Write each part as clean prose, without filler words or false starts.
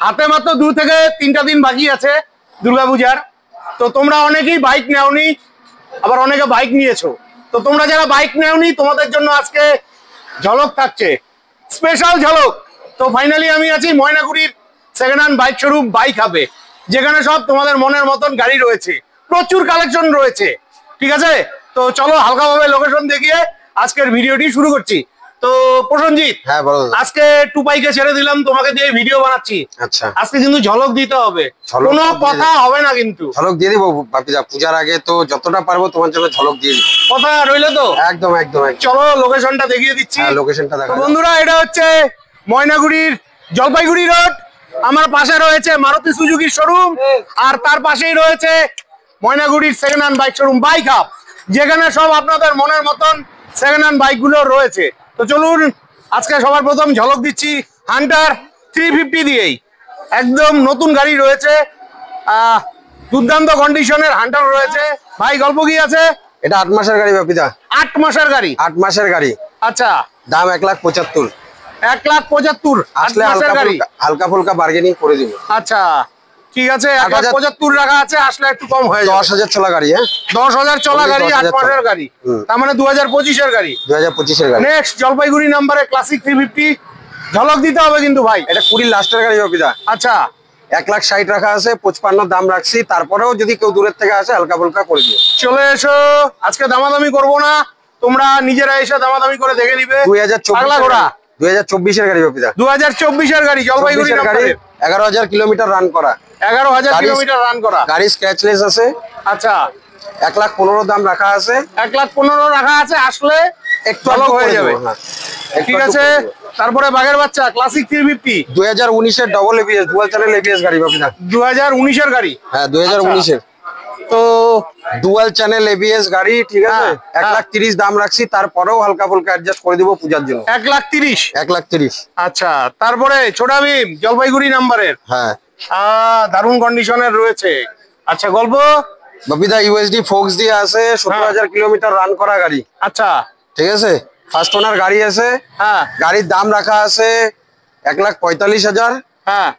হাতে মাত্র 2 থেকে 3টা দিন বাকি আছে দুর্গাপূজার। তো তোমরা অনেকেই বাইক নেওনি, আবার অনেকে বাইক নিয়েছো। তো তোমরা যারা বাইক নেওনি তোমাদের জন্য আজকে ঝলক থাকছে, স্পেশাল ঝলক। তো ফাইনালি আমি আছি ময়নাগুড়ির second hand bike showroom bike হাবে, যেখানে সব তোমাদের মনের মতন গাড়ি রয়েছে, প্রচুর কালেকশন রয়েছে। ঠিক আছে, তো চলো হালকাভাবে লোকেশন দেখিয়ে আজকের ভিডিওটি শুরু করছি। তো প্রসেনজিৎ, হ্যাঁ বলো। আজকে টুপাইকে ছেড়ে দিলাম, তোমাকে দিয়ে ভিডিও বানাচ্ছি। আচ্ছা, আজকে কিন্তু ঝলক দিতে হবে, কোনো কথা হবে না কিন্তু। ঝলক দিয়ে দিব বাপিদা, পূজার আগে তো যতটা পারবো তোমার জন্য ঝলক দিয়ে দিব। কথা রইলো তো? একদম একদম। চলো লোকেশনটা দেখিয়ে দিচ্ছি। লোকেশনটা দেখো বন্ধুরা, এটা হচ্ছে ময়নাগুড়ির জলপাইগুড়ি রোড। আমার পাশে রয়েছে মারুতি সুজুকির শোরুম, আর তার পাশেই রয়েছে ময়নাগুড়ির second hand bike showroom bike hub, যেখানে সব আপনাদের মনের মতন সেকেন্ড হ্যান্ড বাইক গুলো রয়েছে। তো চলুন আজকে সবার প্রথম ঝলক দিচ্ছি হান্টার 350 দিয়েই। একদম নতুন গাড়ি রয়েছে, দুর্দান্ত কন্ডিশনের হান্টার রয়েছে। ভাই গল্প কি আছে? এটা 8 মাসের গাড়ি বাপিদা। 8 মাসের গাড়ি? 8 মাসের গাড়ি। আচ্ছা, দাম 1,75,000। 1,75,000 আসলে হালকা ফুলকা বার্গেনিং করে দিব। আচ্ছা ঠিক আছে, 1,75,000 রাখা আছে, আসলে একটু কম হয়ে যাবে। 10,000 চলা গাড়ি। হ্যাঁ 10,000 চলা গাড়ি, 8 মাসের গাড়ি, তার মানে 2025 এর গাড়ি। 2025 এর গাড়ি। নেক্সট জলপাইগুড়ি নাম্বারে ক্লাসিক 350 ঝলক দিতে হবে কিন্তু ভাই। এটা 20 লাস্টের গাড়ি বাপিদা। আচ্ছা, 1,60,000 রাখা আছে, 55 দাম রাখছি। তারপরেও যদি কেউ দূরের থেকে আসে হালকা ফুলকা করে দিব। চলে এসো, আজকে দামাদামি করবো না, তোমরা নিজেরা এসে দামাদামি করে দেখে নিবে। 2024 এর গাড়ি বাপিদা। 2024 এর গাড়ি, জলপাইগুড়ি নাম্বারে। 11,000 কিলোমিটার রান করা। 11,000 কিলোমিটার রান করা গাড়ি, স্ক্র্যাচলেস আছে। আচ্ছা, 1,15,000 দাম রাখা আছে। 1,15,000 রাখা আছে, আসলে একটু হয়ে যাবে। ঠিক আছে, তারপরে বাঘের বাচ্চা ক্লাসিক 350 2019 এর double ABS dual channel ABS গাড়ি বাপিদা। 2019 এর গাড়ি। হ্যাঁ 2019 এর তো ডুয়াল চ্যানেল এবিএস গাড়ি। ঠিক আছে, 1,30,000 দাম রাখছি। তারপরেও হালকা ফুলকা অ্যাডজাস্ট করে দিব পূজার জন্য। 1,30,000। 1,30,000। আচ্ছা, তারপরে ছোটা ভীম জলপাইগুড়ি নাম্বারের। হ্যাঁ, দারুণ কন্ডিশনের রয়েছে। আচ্ছা, গল্প বাপিদা ইউএসডি ফোক্স দিয়ে আছে, 17,000 কিলোমিটার রান করা গাড়ি। আচ্ছা ঠিক আছে, ফার্স্ট ওনার গাড়ি আছে। হ্যাঁ, গাড়ির দাম রাখা আছে 1,45,000। হ্যাঁ,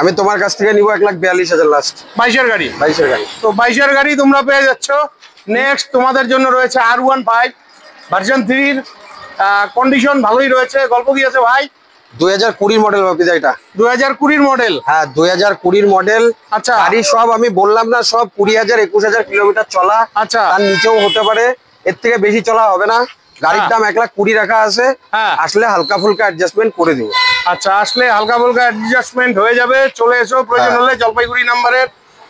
আমি তোমার কাছ থেকে নিব 1,42,000 লাস্ট। 22 এর গাড়ি। 22 এর গাড়ি। তো 22 এর গাড়ি তোমরা পেয়ে যাচ্ছ। নেক্সট তোমাদের জন্য রয়েছে R15 ভার্সন 3 এর, কন্ডিশন ভালোই রয়েছে। গল্প কি আছে ভাই? 2020 মডেল বাপিদা। এটা 2020 মডেল। হ্যাঁ 2020 মডেল। আচ্ছা, গাড়ি সব আমি বললাম না, সব 20,000 21,000 কিলোমিটার চলা। আচ্ছা, তার নিচেও হতে পারে, এর থেকে বেশি চলা হবে না। গাড়ির দাম 1,20,000 রাখা আছে। আসলে হালকা ফুলকা অ্যাডজাস্টমেন্ট করে দিব। আচ্ছা, আসলে হালকা ফুলকা অ্যাডজাস্টমেন্ট হয়ে যাবে। চলে এসো, প্রয়োজন হলে জলপাইগুড়ি নাম্বারের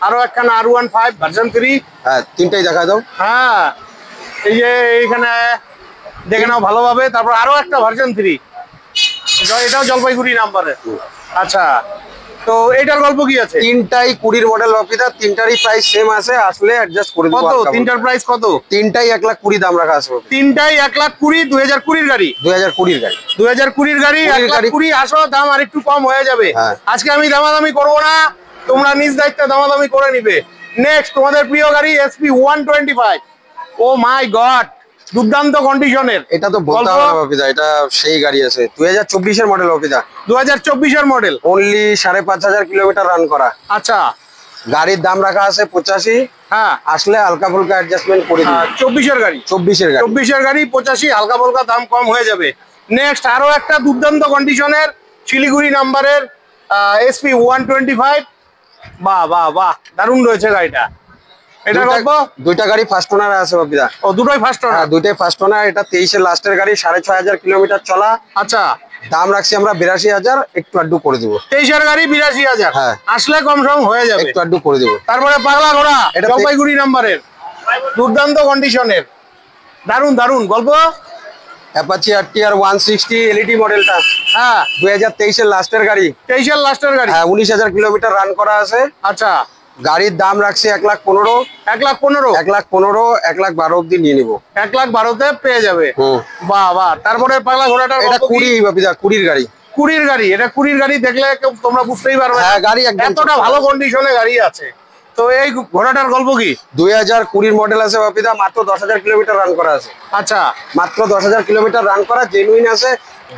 আরো একখানা R15 ভার্সন 3। হ্যাঁ, তিনটাই দেখা দাও। হ্যাঁ, এই যে এইখানে দেখে নাও ভালোভাবে। তারপর আরো একটা ভার্সন 3, এটাও জলপাইগুড়ি নাম্বারের। আচ্ছা, তো এটার গল্প কি আছে? তিনটাই 20 মডেল বাপিদা, তিনটারই প্রাইস সেম আছে, আসলে অ্যাডজাস্ট করে দিব। কত তিনটার প্রাইস কত? তিনটাই 1,20,000 দাম রাখা আছে। তিনটাই 1,20,000। 2020 গাড়ি। 2020 গাড়ি। 2020 গাড়ি 1,20,000। আসো, দাম আর একটু কম হয়ে যাবে। আজকে আমি দামাদামি করবো না, তোমরা নিজ দায়িত্বে দামাদামি করে নিবে। নেক্সট তোমাদের প্রিয় গাড়ি SP 125। ও মাই গড, দুর্দান্ত কন্ডিশনের। এটা তো বলতে হবে না বাপিদা, এটা সেই গাড়ি আছে। 2024 এর মডেল বাপিদা। 2024 এর মডেল, অনলি 5,500 কিলোমিটার রান করা। আচ্ছা, গাড়ির দাম রাখা আছে 85। হ্যাঁ, আসলে হালকা ফুলকা অ্যাডজাস্টমেন্ট করে দিই। 24 এর গাড়ি। 24 এর গাড়ি। 24 এর গাড়ি 85, হালকা ফুলকা দাম কম হয়ে যাবে। নেক্সট আরো একটা দুর্দান্ত কন্ডিশনের শিলিগুড়ি নাম্বারের SP 125। বাহ বাহ বাহ, দারুণ রয়েছে গাড়িটা। এটা গল্প? দুইটা গাড়ি ফার্স্ট ওনার আছে বাপিদা। ও, দুটোই ফার্স্ট ওনার? হ্যাঁ, দুইটাই ফার্স্ট ওনার। এটা 23 এর লাস্টের গাড়ি, 6,500 কিলোমিটার চলা। আচ্ছা, দাম রাখছি আমরা 82,000, একটু আড্ডু করে দিব। 23 এর গাড়ি 82,000। হ্যাঁ, আসলে কম সম হয়ে যাবে, একটু আড্ডু করে দিব। তারপরে পাগলা ঘোড়া জলপাইগুড়ি নাম্বারের, দুর্দান্ত কন্ডিশনের, দারুণ দারুণ। গল্প? অ্যাপাচি RTR 160 এলইডি মডেলটা। হ্যাঁ, 2023 এর লাস্টের গাড়ি। 23 এর লাস্টের গাড়ি। হ্যাঁ, 19,000 কিলোমিটার রান করা আছে। আচ্ছা, গাড়ির দাম রাখছি 1,15,000। 1,15,000। 1,15,000, 1,12,000 অব্দি নিয়ে নিবো। 1,12,000-তে পেয়ে যাবে। বাহ বাহ। তারপরে পাগলা ঘোড়াটা? এটা 20 বাপিদা, 20 গাড়ি। 20 গাড়ি। এটা 20 গাড়ি দেখলে তোমরা বুঝতেই পারবে। হ্যাঁ, গাড়ি একদম এতটা ভালো কন্ডিশনে গাড়ি আছে। তো এই ঘোড়াটার গল্প কি? 2020 মডেল আছে বাপিদা, মাত্র 10,000 কিলোমিটার রান করা আছে। আচ্ছা, মাত্র 10,000 কিলোমিটার রান করা, জেনুইন আছে।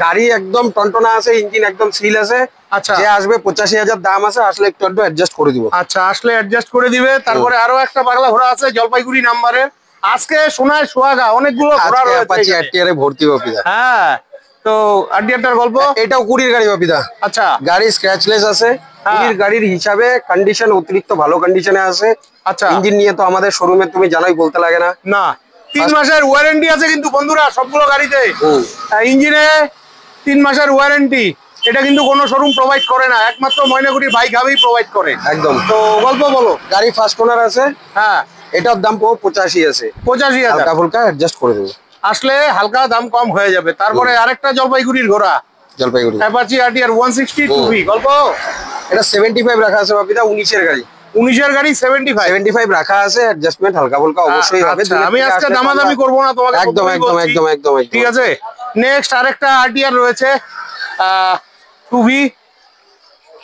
গাড়ি একদম টনটনা আছে, ইঞ্জিন একদম সিল আছে। আচ্ছা, যে আসবে 85,000 দাম আছে, আসলে একটু অ্যাডজাস্ট করে দিব। আচ্ছা, আসলে অ্যাডজাস্ট করে দিবে। তারপরে আরো একটা পাগলা ঘোড়া আছে জলপাইগুড়ি নাম্বারের। আজকে সোনায় সোহাগা অনেকগুলো ঘোড়া রয়েছে অ্যাপাচি এখানে। আরটিআর এ ভর্তি বাপিদা। হ্যাঁ, তো আরটিআরটার গল্প। এটাও কুড়ির গাড়ি বাপিদা। আচ্ছা, গাড়ি স্ক্র্যাচলেস আছে, কুড়ির গাড়ির হিসাবে কন্ডিশন অতিরিক্ত ভালো কন্ডিশনে আছে। আচ্ছা, ইঞ্জিন নিয়ে তো আমাদের শোরুমে তুমি জানোই, বলতে লাগে না। না 3 মাসের ওয়ারেন্টি আছে কিন্তু বন্ধুরা সবগুলো গাড়িতে। ইঞ্জিনে 3 মাসের ওয়ারেন্টি, এটা কিন্তু কোনো শোরুম প্রোভাইড করে না, একমাত্র ময়নাগুড়ি বাইক হাবেই প্রোভাইড করে। একদম। তো গল্প বলো। গাড়ি ফার্স্ট ওনার আছে। হ্যাঁ, এটার দাম 85 আছে। 85,000 হালকা ফুলকা অ্যাডজাস্ট করে দেবো, আসলে হালকা দাম কম হয়ে যাবে। তারপরে আরেকটা জলপাইগুড়ির ঘোড়া জলপাইগুড়ি অ্যাপাচি আরটিআর 160 2V। গল্প। এটা 75 রাখা আছে বাপিদা, 19-এর গাড়ি। 19-এর গাড়ি 75 রাখা আছে, অ্যাডজাস্টমেন্ট হালকা ফুলকা অবশ্যই হবে। আচ্ছা, আমি আজকে দামাদামি করবো না তোমাকে, একদম প্রথমেই একদম বলছি। একদম একদম ঠিক আছে। নেক্সট আরেকটা আরটিআর রয়েছে 2V।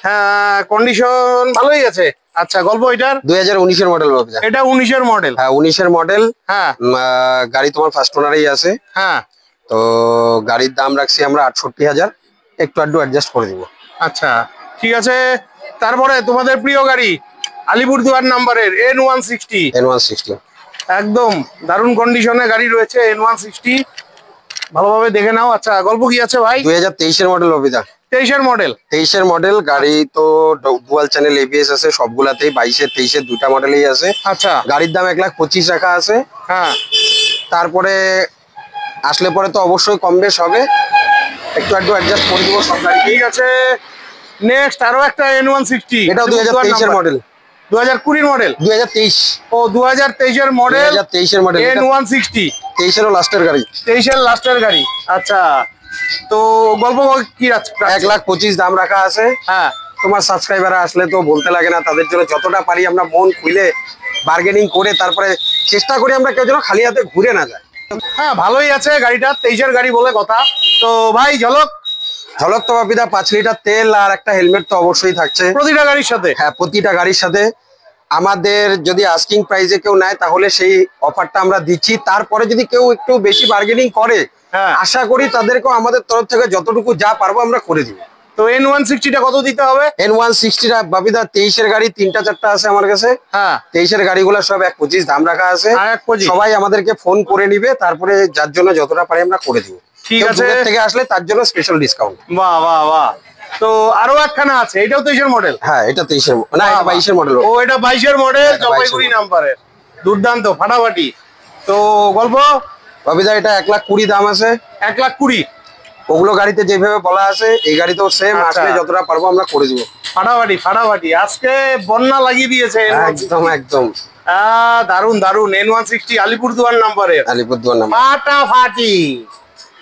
হ্যাঁ, কন্ডিশন ভালোই আছে। আচ্ছা, গল্প এটার 2019-এর মডেল বাপিদা। এটা 19-এর মডেল। হ্যাঁ, 19-এর মডেল। হ্যাঁ, গাড়ি তোমার ফার্স্ট ওনারেই আছে। হ্যাঁ, তো গাড়ির দাম রাখছি আমরা 68,000, একটু আধটু অ্যাডজাস্ট করে দিব। আচ্ছা, ঠিক আছে। তারপরে তোমাদের প্রিয় গাড়ি আলিপুরদুয়ার নাম্বারের N160। N160 একদম দারুণ কন্ডিশনে গাড়ি রয়েছে N160, ভালোভাবে দেখে নাও। আচ্ছা, গল্প কি আছে ভাই? 2023-এর মডেল বাপিদা। 23-এর মডেল। 23-এর মডেল গাড়ি, তো ডুয়াল চ্যানেল ABS আছে সবগুলাতেই। 22-এর 23-এর দুটা মডেলই আছে। আচ্ছা, গাড়ির দাম 1,25,000 রাখা আছে। হ্যাঁ, তারপরে আসলে পরে তো অবশ্যই কম বেশ হবে, একটু আধটু অ্যাডজাস্ট করে দিব সব গাড়ি। ঠিক আছে। নেক্সট আরো একটা N160, এটাও 2023-এর মডেল। 2020-এর মডেল। 2023। ও 2023-এর মডেল। 2023-এর মডেল। N160 23-এরও লাস্টের গাড়ি। 23-এর লাস্টের গাড়ি। আচ্ছা, তো গল্প কি আছে? 1,25,000 দাম রাখা আছে। হ্যাঁ, তোমার সাবস্ক্রাইবার আসলে তো বলতে লাগে না, তাদের জন্য যতটা পারি আমরা মন খুলে বার্গেনিং করে তারপরে চেষ্টা করি আমরা কেউ যেন খালি হাতে ঘুরে না যায়। হ্যাঁ, ভালোই আছে গাড়িটা, 23-এর গাড়ি বলে কথা। তো ভাই ঝলক। ঝলক তো বাপিদা 5 লিটার তেল আর একটা হেলমেট তো অবশ্যই থাকছে প্রতিটা গাড়ির সাথে। হ্যাঁ, প্রতিটা গাড়ির সাথে। আমাদের যদি আস্কিং প্রাইসে কেউ নেয় তাহলে সেই অফারটা আমরা দিচ্ছি। তারপরে যদি কেউ একটু বেশি বার্গেনিং করে, হ্যাঁ, আশা করি তাদেরকেও আমাদের তরফ থেকে যতটুকু যা পারবো আমরা করে দিব। তো N160টা কত দিতে হবে? N160টা বাপিদা 23-এর গাড়ি 3টা-4টা আছে আমার কাছে। হ্যাঁ, 23-এর গাড়িগুলো সব 1,25,000 দাম রাখা আছে। 1,25,000। সবাই আমাদেরকে ফোন করে নিবে, তারপরে যার জন্য যতটা পারি আমরা করে দিব। ঠিক কেউ আছে। দূরের থেকে আসলে তার জন্য স্পেশাল ডিসকাউন্ট। বাহ বাহ বাহ। তো আরো একখানা আছে, এটাও 23-এর মডেল। হ্যাঁ, এটা 23-এর, না এটা 22-এর মডেল। ও, এটা 22-এর মডেল, এটা 22-এর জলপাইগুড়ি নাম্বারের। দুর্দান্ত, ফাটাফাটি। তো গল্প। বাপিদা এটা 1,20,000 দাম আছে। 1,20,000। ওগুলো গাড়িতে যেভাবে বলা আছে এই গাড়িতেও সেম। আচ্ছা। আসলে যতটা পারবো আমরা করে দিব। ফাটাফাটি ফাটাফাটি, আজকে বন্যা লাগিয়ে দিয়েছে একদম একদম দারুন দারুন। N160 আলিপুরদুয়ার নাম্বারের, আলিপুরদুয়ার নাম। ফাটাফাটি,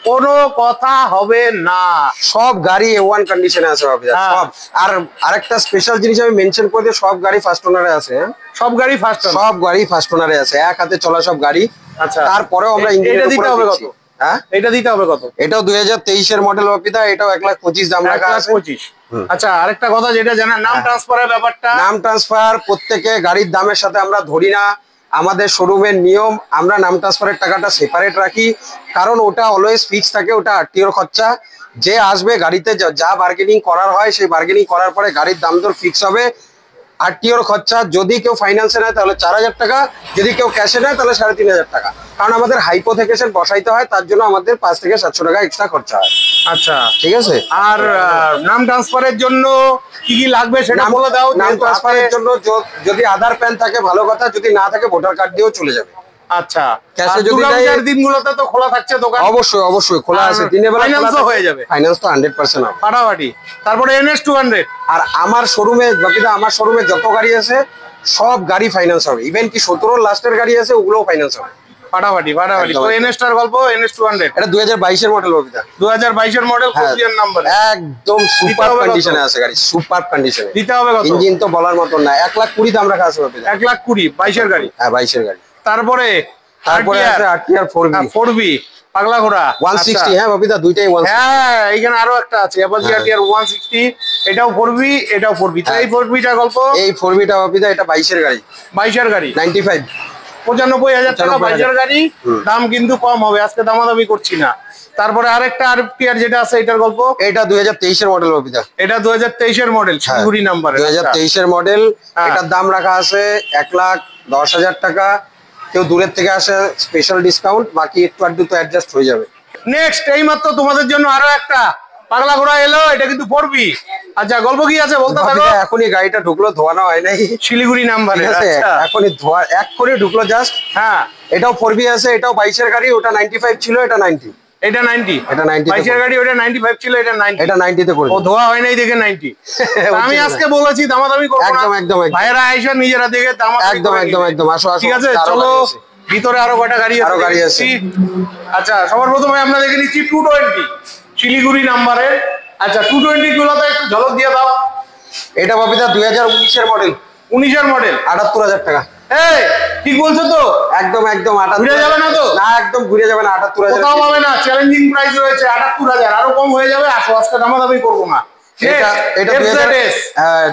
কোনো কথা হবে না। সব গাড়ি A1 কন্ডিশনে আছে বাপিদা, হ্যাঁ। সব। আর আরেকটা স্পেশাল জিনিস আমি মেনশন করে দিই, সব গাড়ি ফার্স্ট ওনারে আছে। সব গাড়ি ফার্স্ট। সব গাড়ি ফার্স্ট ওনারে আছে, এক হাতে চলা সব গাড়ি। আচ্ছা, তারপরেও আমরা এটা ইঞ্জিনিয়ার দিতে উপরে হবে দিচ্ছি। কত? হ্যাঁ, এটা দিতে হবে কত? এটাও 2023-এর মডেল বাপিদা, এটাও 1,25,000 দাম রাখা আছে। 1,25,000। আচ্ছা, আরেকটা কথা যেটা জানেন, নাম ট্রান্সফারের ব্যাপারটা। নাম ট্রান্সফার প্রত্যেকে গাড়ির দামের সাথে আমরা ধরি না। আমাদের শোরুমের নিয়ম, আমরা নাম ট্রান্সফারের টাকাটা সেপারেট রাখি, কারণ ওটা অলওয়েজ ফিক্স থাকে, ওটা আরটিওর খরচা। যে আসবে গাড়িতে যা বার্গেনিং করার হয় সেই বার্গেনিং করার পরে গাড়ির দাম দর ফিক্স হবে। আরটিওর খরচা যদি কেউ ফাইন্যান্সে নেয় তাহলে 4,000 টাকা, যদি কেউ ক্যাশে নেয় তাহলে 3,500 টাকা। কারণ আমাদের হাইপোথেকেশন বসাইতে হয়, তার জন্য আমাদের 500 থেকে 700 টাকা এক্সট্রা খরচা হয়। আচ্ছা, ঠিক আছে। আর নাম ট্রান্সফারের জন্য কি কি লাগবে সেটা বলে দাও। নাম ট্রান্সফারের জন্য যদি আধার প্যান থাকে ভালো কথা, যদি না থাকে ভোটার কার্ড দিয়েও চলে যাবে। আচ্ছা, ক্যাশে আর যদি দুর্গাপূজার দিনগুলোতে তো খোলা থাকছে দোকান? অবশ্যই অবশ্যই খোলা আছে, দিনের বেলা ফাইন্যান্সও হয়ে যাবে। ফাইন্যান্স তো 100% হবে। ফাটাফাটি। তারপরে NS200। আর আমার শোরুমে বাকিটা, আমার শোরুমে যত গাড়ি আছে সব গাড়ি ফাইন্যান্স হবে। ইভেন কি 17 লাস্টের গাড়ি আছে ওগুলোও ফাইন্যান্স হবে। ফাটাফাটি ফাটাফাটি। তো NS-টার গল্প, NS200 এটা 2022-এর মডেল বাকিটা। 2022-এর মডেল, কোরিয়ান নাম্বার। একদম সুপার কন্ডিশনে আছে গাড়ি, সুপার কন্ডিশনে। দিতে হবে কত? ইঞ্জিন তো বলার মত না। 1,20,000 দাম রাখা আছে বাকিটা। 1,20,000 22-এর গাড়ি। হ্যাঁ, 22-এর গাড়ি। তারপরে আছে RTR 4B পাগলা ঘোড়া 160। হ্যাঁ বাপিদা, দুইটাই 160। হ্যাঁ, এখানে আরো একটা আছে অ্যাপাচি RTR 160, এটাও 4B, এটাও 4B। তো এই 4B-টা গল্প। এই 4B-টা বাপিদা, এটা 22-এর গাড়ি। 22-এর গাড়ি 95। 95,000 টাকা বাইকের গাড়ি, দাম কিন্তু কম হবে, আজকে দামাদামি করছি না। তারপরে আরেকটা RFTR যেটা আছে এটার গল্প, এটা 2023 এর মডেল বাপিদা। এটা 2023 এর মডেল, শিলিগুড়ি নাম্বার, 2023 এর মডেল। এটার দাম রাখা আছে 1,10,000 টাকা। কেউ দূরের থেকে আসে স্পেশাল ডিসকাউন্ট, বাকি একটু আধটু তো অ্যাডজাস্ট হয়ে যাবে। নেক্সট এই মাত্র তোমাদের জন্য আরো একটা পাগলা ঘোড়া এলো, এটা কিন্তু 4B। আচ্ছা গল্প কি আছে বলতে পারো? এখনই গাড়িটা ঢুকলো, ধোয়ানো হয় নাই, শিলিগুড়ি নাম্বারে, এখনই ধোয়া এক করে ঢুকলো জাস্ট। হ্যাঁ এটাও 4B আছে, এটাও 22 এর গাড়ি, ওটা 95 ছিল, এটা 90। এটা 90, এটা 90 বাইকের গাড়ি, ওটা 95 ছিল, এটা 90। এটা 90 তে করে ও ধোয়া হয় নাই দেখে 90। আমি আজকে বলেছি দামাদামি করব না, একদম একদম ভাইরা আইসা নিজেরা দেখে দামাদামি একদম একদম একদম। আসো আসো, ঠিক আছে, চলো ভিতরে আরো কয়টা গাড়ি আরো গাড়ি আছে। আচ্ছা সবার প্রথমে আমরা দেখে নিচ্ছি 220 শিলিগুড়ি নাম্বারের। আচ্ছা 220 গুলোতে একটু ঝলক দিয়ে দাও। এটা বাপিদা 2019 এর মডেল, 19 এর মডেল, 78,000 টাকা। এই ঠিক বলছো তো? একদম একদম 78। ঘুরে যাবে না তো? না, একদম ঘুরে যাবে না। 78,000 কোথাও পাবে না, চ্যালেঞ্জিং প্রাইস রয়েছে 78,000, আরো কম হয়ে যাবে। আসো আজকে দামাদামি করবো না। এটা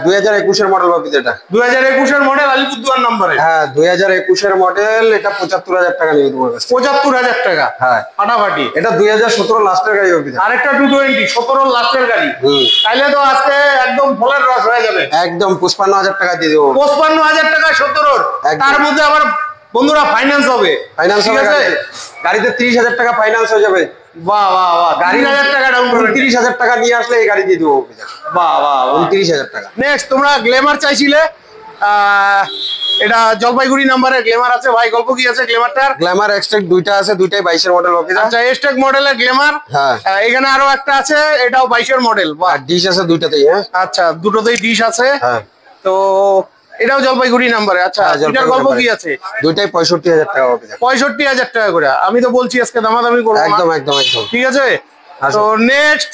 2021 এর মডেল বাপিদা। এটা 2021 এর মডেল, আলিপুরদুয়ার নাম্বারে। হ্যাঁ 2021 এর মডেল। এটা 75,000 টাকা নিয়ে তোমার কাছে। 75,000 টাকা, হ্যাঁ ফাটাফাটি। এটা 2017 লাস্টের গাড়ি বাপিদা। আরেকটা 220 17 লাস্টের গাড়ি, তাইলে তো আজকে একদম ফলের রস হয়ে যাবে। একদম 55,000 টাকা দিয়ে দেবো। 55,000 টাকা 17, তার মধ্যে আবার বন্ধুরা ফাইন্যান্স হবে। ফাইন্যান্স ঠিক হবে, আছে, গাড়িতে 30,000 টাকা ফাইন্যান্স হয়ে যাবে। বাহ বাহ বাহ, 30,000 টাকা ডাউন পেমেন্ট, 30,000 টাকা নিয়ে আসলে এই গাড়ি দিয়ে দেবো। বাহ বাহ বাহ, 29,000 টাকা। নেক্সট তোমরা গ্ল্যামার চাইছিলে, এটা জলপাইগুড়ি নাম্বারের গ্ল্যামার আছে। ভাই গল্প কি আছে গ্ল্যামারটার? গ্ল্যামার এক্সট্রেক দুইটা আছে, দুইটাই 22 এর মডেল বাপিদা। আচ্ছা এস্টেক মডেলের গ্ল্যামার, হ্যাঁ এখানে আরো একটা আছে, এটাও 22 এর মডেল। আর ডিশ আছে দুইটাতেই। হ্যাঁ আচ্ছা দুটোতেই ডিশ আছে। হ্যাঁ তো এটাও জলপাইগুড়ি নাম্বারে। আচ্ছা এটার গল্প কি আছে? দুইটাই 65,000 টাকা বাপিদা। 65,000 টাকা করে। আমি তো বলছি আজকে দামাদামি করবো না। একদম একদম একদম। ঠিক আছে, তো নেক্সট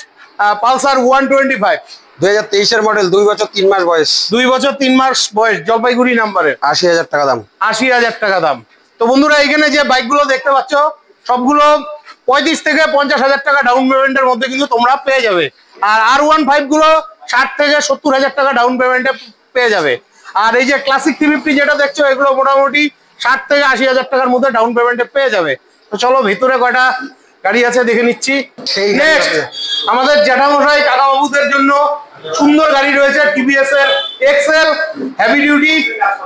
পালসার 125 2023 এর মডেল, 2 বছর 3 মাস বয়স, 2 বছর 3 মাস বয়স, জলপাইগুড়ি নাম্বারের, 80,000 টাকা দাম। 80,000 টাকা দাম। তো বন্ধুরা এখানে যে বাইকগুলো দেখতে পাচ্ছ সবগুলো 35 থেকে 50,000 টাকা ডাউন পেমেন্টের মধ্যে কিন্তু তোমরা পেয়ে যাবে। আর R15 গুলো 60 থেকে 70,000 টাকা ডাউন পেমেন্টে পেয়ে যাবে। আর এই যে ক্লাসিক 350 যেটা দেখছো এগুলো মোটামুটি 60 থেকে 80,000 টাকার মধ্যে ডাউন পেমেন্টে পেয়ে যাবে। তো চলো ভিতরে কয়টা গাড়ি আছে দেখে নিচ্ছি। নেক্সট আমাদের জ্যাঠামশাই কাকাবাবুদের জন্য সুন্দর গাড়ি রয়েছে, টিভিএস এর এক্সেল হেভি ডিউটি।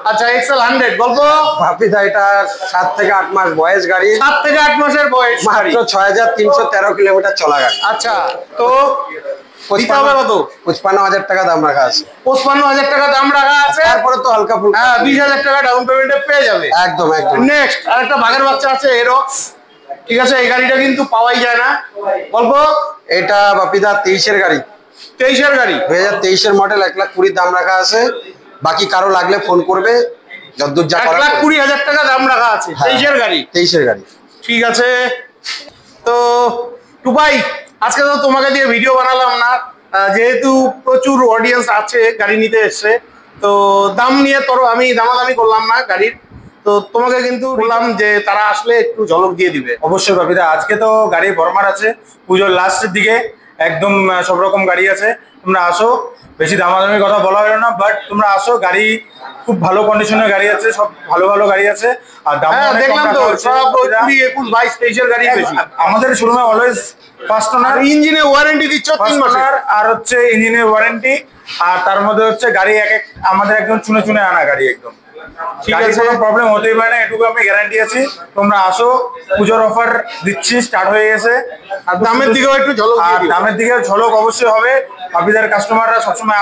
আচ্ছা এক্সেল 100 গল্প বাপিদা, এটা 7 থেকে 8 মাস বয়স গাড়ি, 7 থেকে 8 মাসের বয়স, মাত্র 6,313 কিলোমিটার চলা গাড়ি। আচ্ছা তো দিতে হবে কত? 55,000 টাকা দাম রাখা আছে। 55,000 টাকা দাম রাখা আছে, তারপরে তো হালকা ফুলকা। হ্যাঁ 20,000 টাকা ডাউন পেমেন্টে পেয়ে যাবে। একদম একদম। নেক্সট আরেকটা বাঘের বাচ্চা আছে এরক্স। ঠিক আছে, এই গাড়িটা কিন্তু পাওয়াই যায় না। গল্প এটা বাপিদা 23 এর গাড়ি, 23 এর গাড়ি, 2023 এর মডেল, 1,20,000 দাম রাখা আছে। বাকি কারো লাগলে ফোন করবে, যতদূর যা করার। 1,20,000 টাকা দাম রাখা আছে, 23 এর গাড়ি। 23 এর গাড়ি, ঠিক আছে। তো টুপাই আজকে তো তোমাকে দিয়ে ভিডিও বানালাম না, যেহেতু প্রচুর অডিয়েন্স আছে গাড়ি নিতে এসছে, তো দাম নিয়ে আমি দামাদামি করলাম না গাড়ির। তো তোমাকে কিন্তু বললাম যে তারা আসলে একটু ঝলক দিয়ে দিবে। অবশ্যই বাপিদা, আজকে তো গাড়ি ভরমার আছে, পুজোর লাস্টের দিকে একদম সব রকম গাড়ি আছে। তোমরা আসো, বেশি দামাদামির কথা বলা হলো না, বাট তোমরা আসো, গাড়ি খুব ভালো কন্ডিশনের গাড়ি আছে, সব ভালো ভালো গাড়ি আছে। আর দাম দেখলাম তো সব 20, 21, 22, 23 এর গাড়ি বেশি। আমাদের শোরুমে অলওয়েজ ফার্স্ট ওনার, ইঞ্জিনে ওয়ারেন্টি দিচ্ছ 3 মাসের, আর হচ্ছে ইঞ্জিনের ওয়ারেন্টি, আর তার মধ্যে হচ্ছে গাড়ি আমাদের একদম চুনে চুনে আনা গাড়ি একদম। ঠিক আছে, কোনো প্রবলেম হতেই পারে না, এটুকু আমি গ্যারান্টি আছি। তোমরা আসো, পুজোর অফার দিচ্ছি, স্টার্ট হয়ে গেছে। আর দামের দিকেও একটু ঝলক দিয়ে দিও। দামের দিকে ঝলক অবশ্যই হবে। বাপিদার কাস্টমাররা সবসময়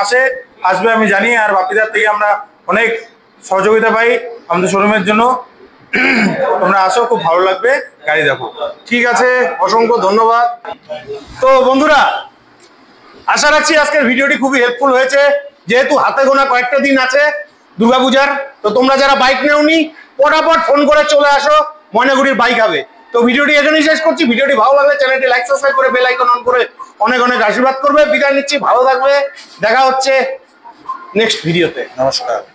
আসবে আমি জানি, আর বাপিদার থেকে আমরা অনেক সহযোগিতা পাই আমাদের শোরুমের জন্য। তোমরা আসো, খুব ভালো লাগবে, গাড়ি দেখো। ঠিক আছে, অসংখ্য ধন্যবাদ। তো বন্ধুরা আশা রাখছি আজকের ভিডিওটি খুবই হেল্পফুল হয়েছে। যেহেতু হাতে গোনা কয়েকটা দিন আছে দুর্গাপূজার, তো তোমরা যারা বাইক নেওনি ফটাফট ফোন করে চলে আসো, ময়নাগুড়ির বাইক হবে। তো ভিডিওটি এখানেই শেষ করছি। ভিডিওটি ভালো লাগলে চ্যানেলটি লাইক সাবস্ক্রাইব করে বেল আইকন অন করে অনেক অনেক আশীর্বাদ করবে। বিদায় নিচ্ছি, ভালো থাকবে, দেখা হচ্ছে নেক্সট ভিডিওতে। নমস্কার।